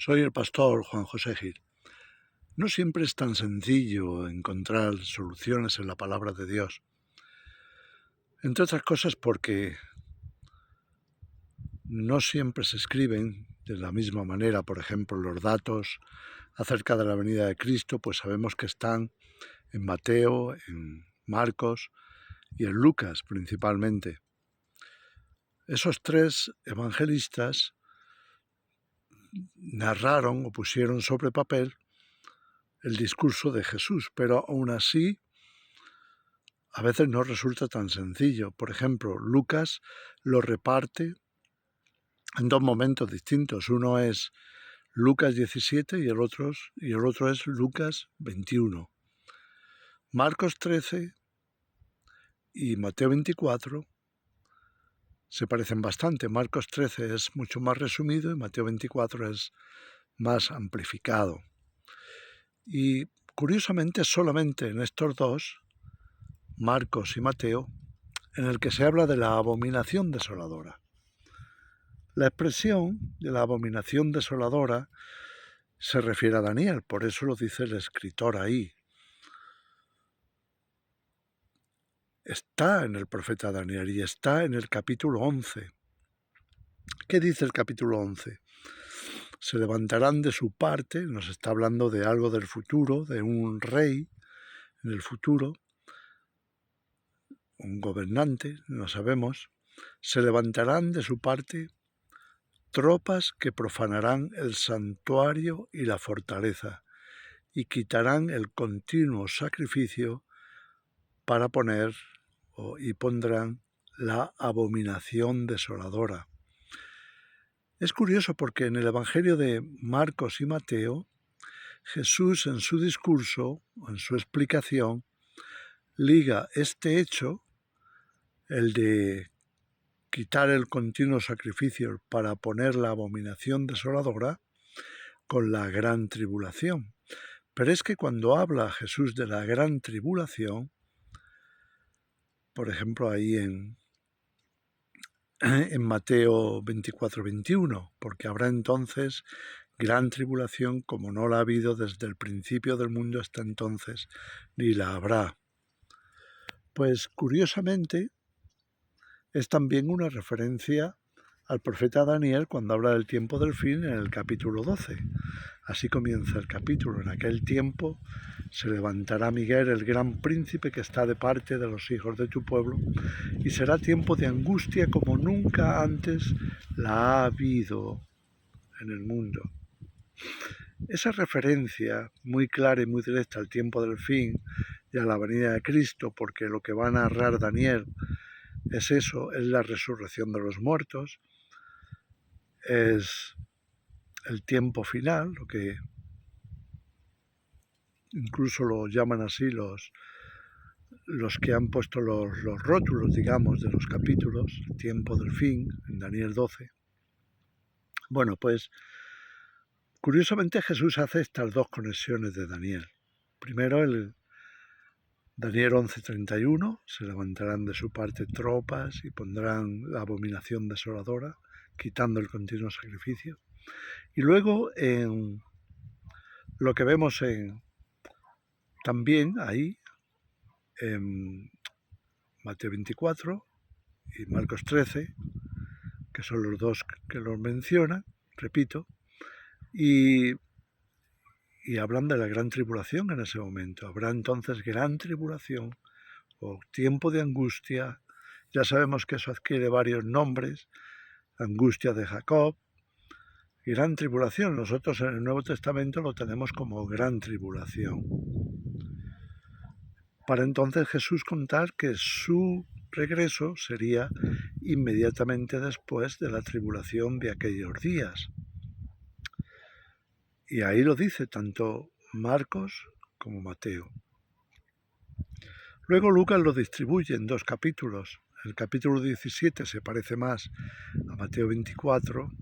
Soy el pastor Juan José Gil. No siempre es tan sencillo encontrar soluciones en la palabra de Dios. Entre otras cosas porque no siempre se escriben de la misma manera. Por ejemplo, los datos acerca de la venida de Cristo, pues sabemos que están en Mateo, en Marcos y en Lucas principalmente. Esos tres evangelistas narraron o pusieron sobre papel el discurso de Jesús, pero aún así a veces no resulta tan sencillo. Por ejemplo, Lucas lo reparte en dos momentos distintos. Uno es Lucas 17 y el otro es Lucas 21. Marcos 13 y Mateo 24 se parecen bastante. Marcos 13 es mucho más resumido y Mateo 24 es más amplificado. Y curiosamente solamente en estos dos, Marcos y Mateo, en el que se habla de la abominación desoladora. La expresión de la abominación desoladora se refiere a Daniel, por eso lo dice el escritor ahí. Está en el profeta Daniel y está en el capítulo 11. ¿Qué dice el capítulo 11? Se levantarán de su parte, nos está hablando de algo del futuro, de un rey en el futuro, un gobernante, no sabemos. Se levantarán de su parte tropas que profanarán el santuario y la fortaleza y quitarán el continuo sacrificio para poner y pondrán la abominación desoladora. Es curioso porque en el Evangelio de Marcos y Mateo, Jesús en su discurso, en su explicación, liga este hecho, el de quitar el continuo sacrificio para poner la abominación desoladora, con la gran tribulación. Pero es que cuando habla Jesús de la gran tribulación, por ejemplo ahí en Mateo 24-21, porque habrá entonces gran tribulación como no la ha habido desde el principio del mundo hasta entonces, ni la habrá. Pues curiosamente es también una referencia al profeta Daniel cuando habla del tiempo del fin en el capítulo 12. Así comienza el capítulo. En aquel tiempo se levantará Miguel, el gran príncipe que está de parte de los hijos de tu pueblo, y será tiempo de angustia como nunca antes la ha habido en el mundo. Esa referencia muy clara y muy directa al tiempo del fin y a la venida de Cristo, porque lo que va a narrar Daniel es eso, es la resurrección de los muertos, es el tiempo final, lo que incluso lo llaman así los que han puesto los rótulos, digamos, de los capítulos, el tiempo del fin, en Daniel 12. Bueno, pues curiosamente Jesús hace estas dos conexiones de Daniel. Primero el Daniel 11:31, se levantarán de su parte tropas y pondrán la abominación desoladora, quitando el continuo sacrificio. Y luego en lo que vemos también ahí, en Mateo 24 y Marcos 13, que son los dos que los mencionan, repito, y hablan de la gran tribulación en ese momento. Habrá entonces gran tribulación o tiempo de angustia. Ya sabemos que eso adquiere varios nombres: angustia de Jacob, gran tribulación. Nosotros en el Nuevo Testamento lo tenemos como gran tribulación. Para entonces Jesús contar que su regreso sería inmediatamente después de la tribulación de aquellos días. Y ahí lo dice tanto Marcos como Mateo. Luego Lucas lo distribuye en dos capítulos. El capítulo 17 se parece más a Mateo 24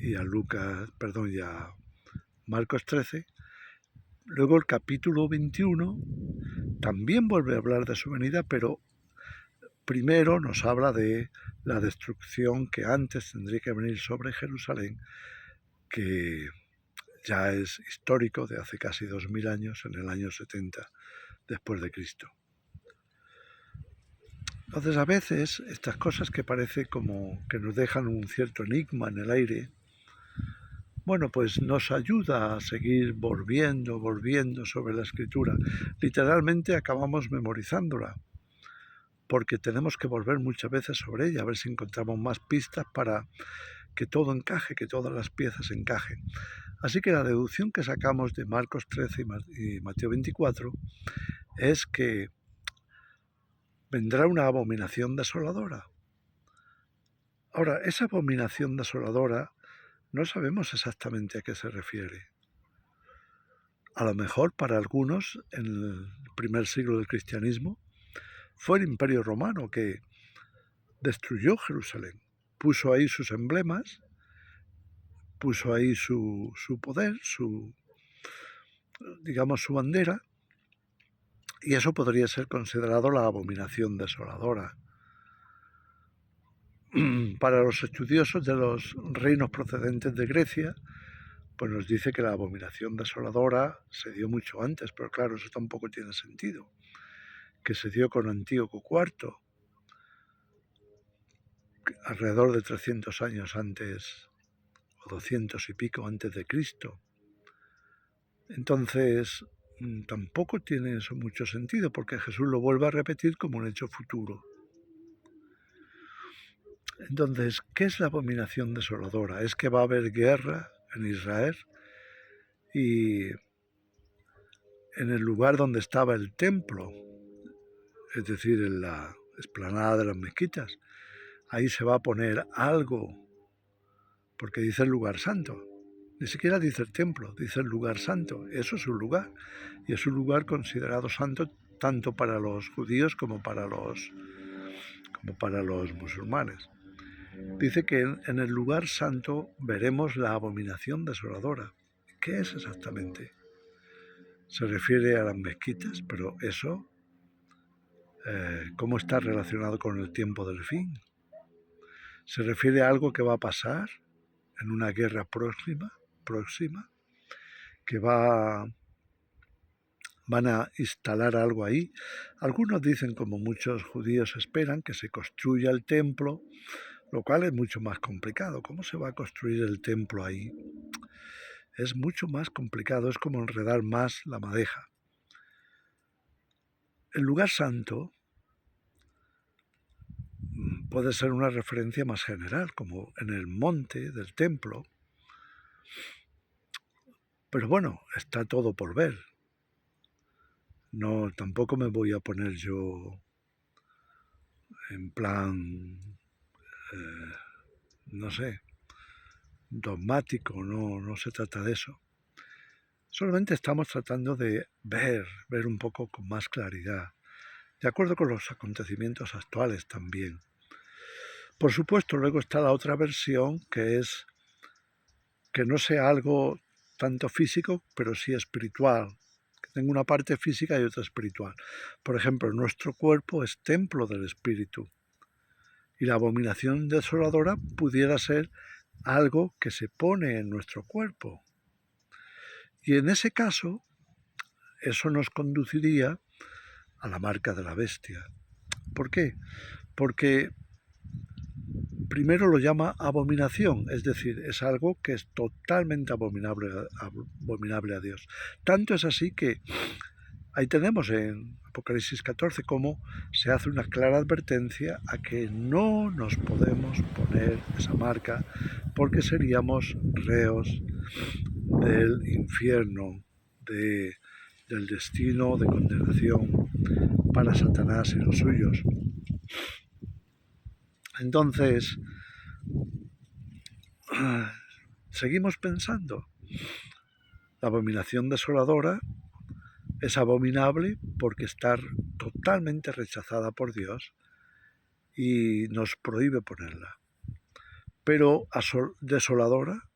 y a Marcos 13. Luego el capítulo 21 también vuelve a hablar de su venida, pero primero nos habla de la destrucción que antes tendría que venir sobre Jerusalén, que ya es histórico, de hace casi 2000 años, en el año 70 después de Cristo. Entonces, a veces estas cosas que parece como que nos dejan un cierto enigma en el aire, bueno, pues nos ayuda a seguir volviendo sobre la escritura. Literalmente acabamos memorizándola, porque tenemos que volver muchas veces sobre ella, a ver si encontramos más pistas para que todo encaje, que todas las piezas encajen. Así que la deducción que sacamos de Marcos 13 y Mateo 24 es que vendrá una abominación desoladora. Ahora, esa abominación desoladora no sabemos exactamente a qué se refiere. A lo mejor para algunos, en el primer siglo del cristianismo, fue el Imperio Romano que destruyó Jerusalén, puso ahí sus emblemas, puso ahí su poder, digamos, su bandera, y eso podría ser considerado la abominación desoladora. Para los estudiosos de los reinos procedentes de Grecia, pues nos dice que la abominación desoladora se dio mucho antes, pero claro, eso tampoco tiene sentido, que se dio con Antíoco IV, alrededor de 300 años antes, o 200 y pico antes de Cristo. Entonces, tampoco tiene eso mucho sentido, porque Jesús lo vuelve a repetir como un hecho futuro. Entonces, ¿qué es la abominación desoladora? Es que va a haber guerra en Israel y en el lugar donde estaba el templo, es decir, en la explanada de las mezquitas, ahí se va a poner algo, porque dice el lugar santo. Ni siquiera dice el templo, dice el lugar santo. Eso es un lugar, y es un lugar considerado santo tanto para los judíos como para los musulmanes. Dice que en el lugar santo veremos la abominación desoladora. ¿Qué es exactamente? Se refiere a las mezquitas, pero eso, ¿cómo está relacionado con el tiempo del fin? ¿Se refiere a algo que va a pasar en una guerra próxima, que van a instalar algo ahí? Algunos dicen, como muchos judíos esperan, que se construya el templo, lo cual es mucho más complicado. ¿Cómo se va a construir el templo ahí? Es mucho más complicado, es como enredar más la madeja. El lugar santo puede ser una referencia más general, como en el monte del templo, pero bueno, está todo por ver. No, tampoco me voy a poner yo en plan, no sé, dogmático, no se trata de eso. Solamente estamos tratando de ver un poco con más claridad, de acuerdo con los acontecimientos actuales también. Por supuesto, luego está la otra versión, que es que no sea algo tanto físico, pero sí espiritual, que tenga una parte física y otra espiritual. Por ejemplo, nuestro cuerpo es templo del Espíritu, y la abominación desoladora pudiera ser algo que se pone en nuestro cuerpo. Y en ese caso, eso nos conduciría a la marca de la bestia. ¿Por qué? Porque primero lo llama abominación, es decir, es algo que es totalmente abominable a Dios. Tanto es así que ahí tenemos en Apocalipsis 14 cómo se hace una clara advertencia a que no nos podemos poner esa marca porque seríamos reos del infierno, del destino de condenación para Satanás y los suyos. Entonces, seguimos pensando, la abominación desoladora es abominable porque está totalmente rechazada por Dios y nos prohíbe ponerla. Pero desoladora,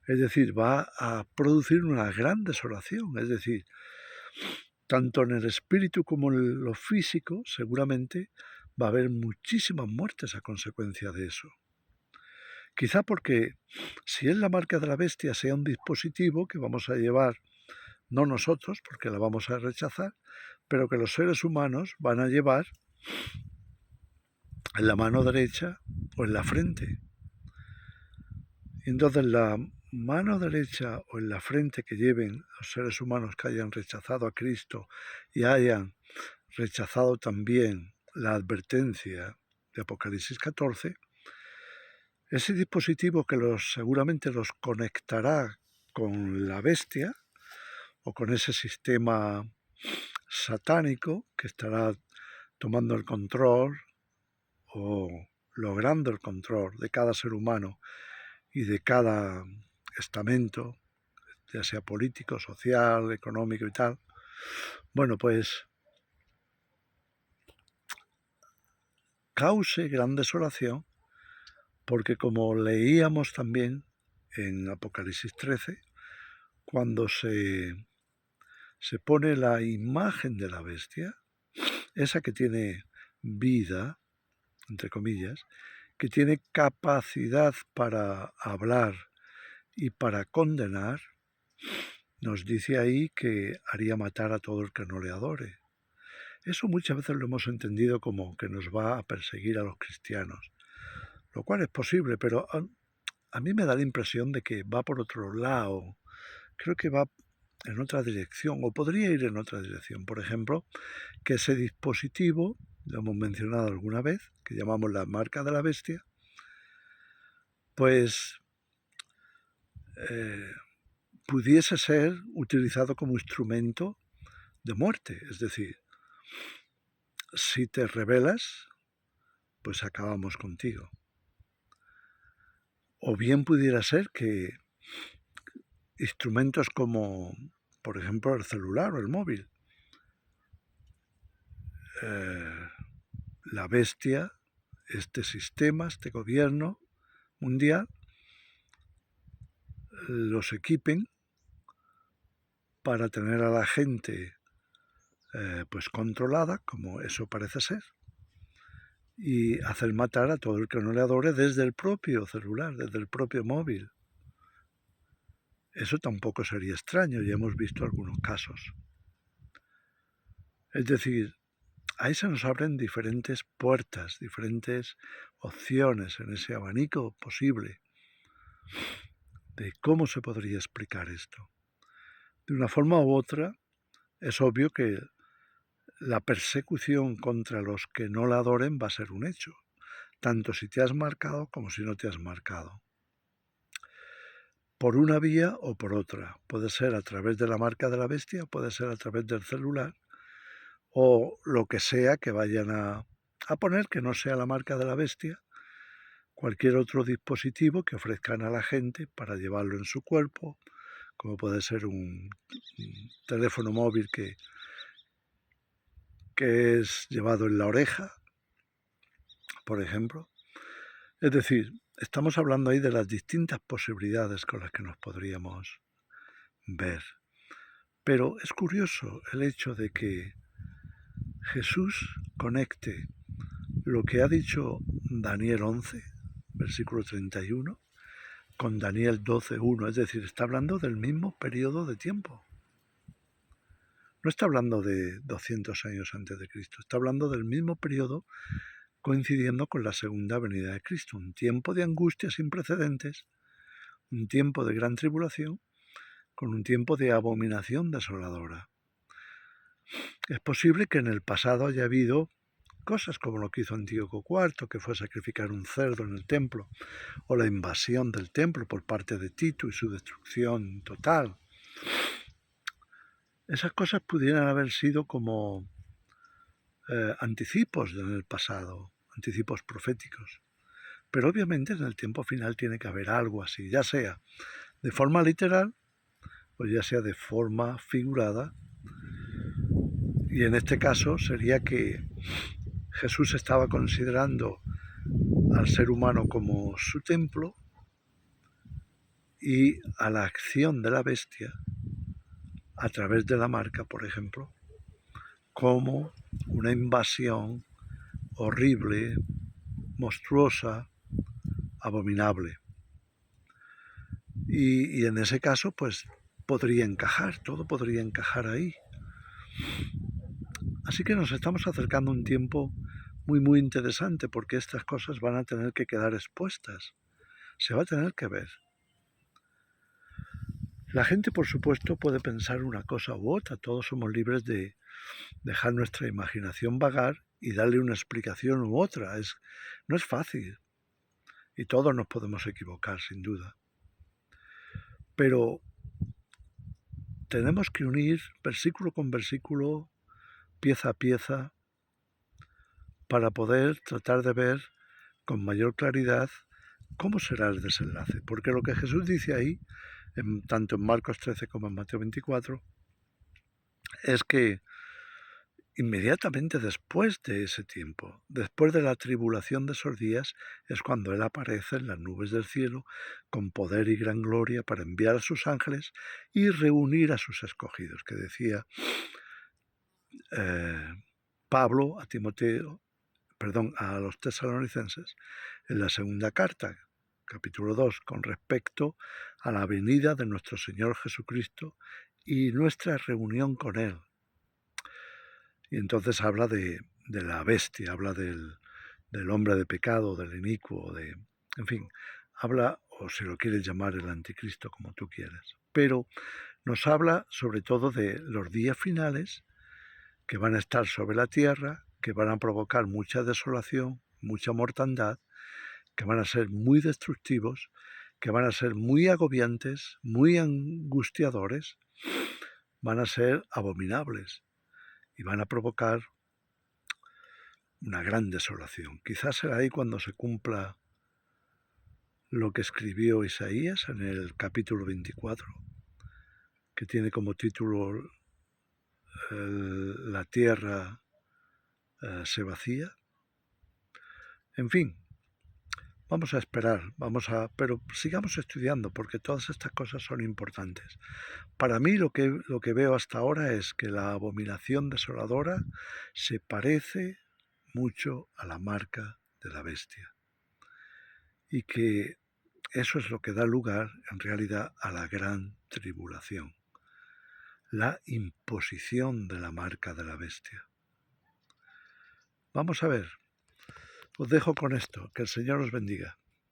es decir, va a producir una gran desolación, es decir, tanto en el espíritu como en lo físico, seguramente va a haber muchísimas muertes a consecuencia de eso. Quizá porque si es la marca de la bestia sea un dispositivo que vamos a llevar, no nosotros, porque la vamos a rechazar, pero que los seres humanos van a llevar en la mano derecha o en la frente. Entonces la mano derecha o en la frente que lleven los seres humanos que hayan rechazado a Cristo y hayan rechazado también la advertencia de Apocalipsis 14, ese dispositivo que seguramente los conectará con la bestia o con ese sistema satánico que estará tomando el control o logrando el control de cada ser humano y de cada estamento, ya sea político, social, económico y tal. Bueno, pues cause gran desolación porque, como leíamos también en Apocalipsis 13, cuando se pone la imagen de la bestia, esa que tiene vida, entre comillas, que tiene capacidad para hablar y para condenar, nos dice ahí que haría matar a todo el que no le adore. Eso muchas veces lo hemos entendido como que nos va a perseguir a los cristianos, lo cual es posible, pero a mí me da la impresión de que va por otro lado. Creo que va en otra dirección, o podría ir en otra dirección. Por ejemplo, que ese dispositivo, lo hemos mencionado alguna vez, que llamamos la marca de la bestia, pues pudiese ser utilizado como instrumento de muerte. Es decir, si te rebelas, pues acabamos contigo. O bien pudiera ser que instrumentos como, por ejemplo, el celular o el móvil, la bestia, este sistema, este gobierno mundial, los equipen para tener a la gente pues controlada, como eso parece ser, y hacer matar a todo el que no le adore desde el propio celular, desde el propio móvil. Eso tampoco sería extraño, ya hemos visto algunos casos. Es decir, ahí se nos abren diferentes puertas, diferentes opciones en ese abanico posible de cómo se podría explicar esto. De una forma u otra, es obvio que la persecución contra los que no la adoren va a ser un hecho, tanto si te has marcado como si no te has marcado. Por una vía o por otra. Puede ser a través de la marca de la bestia, puede ser a través del celular, o lo que sea que vayan a poner que no sea la marca de la bestia, cualquier otro dispositivo que ofrezcan a la gente para llevarlo en su cuerpo, como puede ser un teléfono móvil que es llevado en la oreja, por ejemplo. Es decir, estamos hablando ahí de las distintas posibilidades con las que nos podríamos ver. Pero es curioso el hecho de que Jesús conecte lo que ha dicho Daniel 11, versículo 31, con Daniel 12:1, es decir, está hablando del mismo periodo de tiempo. No está hablando de 200 años antes de Cristo, está hablando del mismo periodo coincidiendo con la segunda venida de Cristo, un tiempo de angustia sin precedentes, un tiempo de gran tribulación, con un tiempo de abominación desoladora. Es posible que en el pasado haya habido cosas como lo que hizo Antíoco IV, que fue sacrificar un cerdo en el templo, o la invasión del templo por parte de Tito y su destrucción total. Esas cosas pudieran haber sido como anticipos en el pasado, anticipos proféticos. Pero obviamente en el tiempo final tiene que haber algo así, ya sea de forma literal o ya sea de forma figurada. Y en este caso sería que Jesús estaba considerando al ser humano como su templo y a la acción de la bestia a través de la marca, por ejemplo, como una invasión horrible, monstruosa, abominable. Y en ese caso, pues podría encajar, todo podría encajar ahí. Así que nos estamos acercando a un tiempo muy interesante, porque estas cosas van a tener que quedar expuestas. Se va a tener que ver. La gente, por supuesto, puede pensar una cosa u otra. Todos somos libres de dejar nuestra imaginación vagar y darle una explicación u otra. No es fácil. Y todos nos podemos equivocar, sin duda. Pero tenemos que unir versículo con versículo, pieza a pieza, para poder tratar de ver con mayor claridad cómo será el desenlace. Porque lo que Jesús dice ahí, tanto en Marcos 13 como en Mateo 24, es que inmediatamente después de ese tiempo, después de la tribulación de esos días, es cuando Él aparece en las nubes del cielo con poder y gran gloria para enviar a sus ángeles y reunir a sus escogidos, que decía Pablo a a los tesalonicenses en la segunda carta, capítulo 2, con respecto a la venida de nuestro Señor Jesucristo y nuestra reunión con Él. Y entonces habla de la bestia, habla del hombre de pecado, del inicuo, en fin, habla, o si lo quieres llamar el anticristo, como tú quieras. Pero nos habla sobre todo de los días finales que van a estar sobre la tierra, que van a provocar mucha desolación, mucha mortandad, que van a ser muy destructivos, que van a ser muy agobiantes, muy angustiadores, van a ser abominables y van a provocar una gran desolación. Quizás será ahí cuando se cumpla lo que escribió Isaías en el capítulo 24, que tiene como título La tierra se vacía. En fin, vamos a esperar, pero sigamos estudiando porque todas estas cosas son importantes. Para mí lo que veo hasta ahora es que la abominación desoladora se parece mucho a la marca de la bestia y que eso es lo que da lugar en realidad a la gran tribulación, la imposición de la marca de la bestia. Vamos a ver, os dejo con esto, que el Señor os bendiga.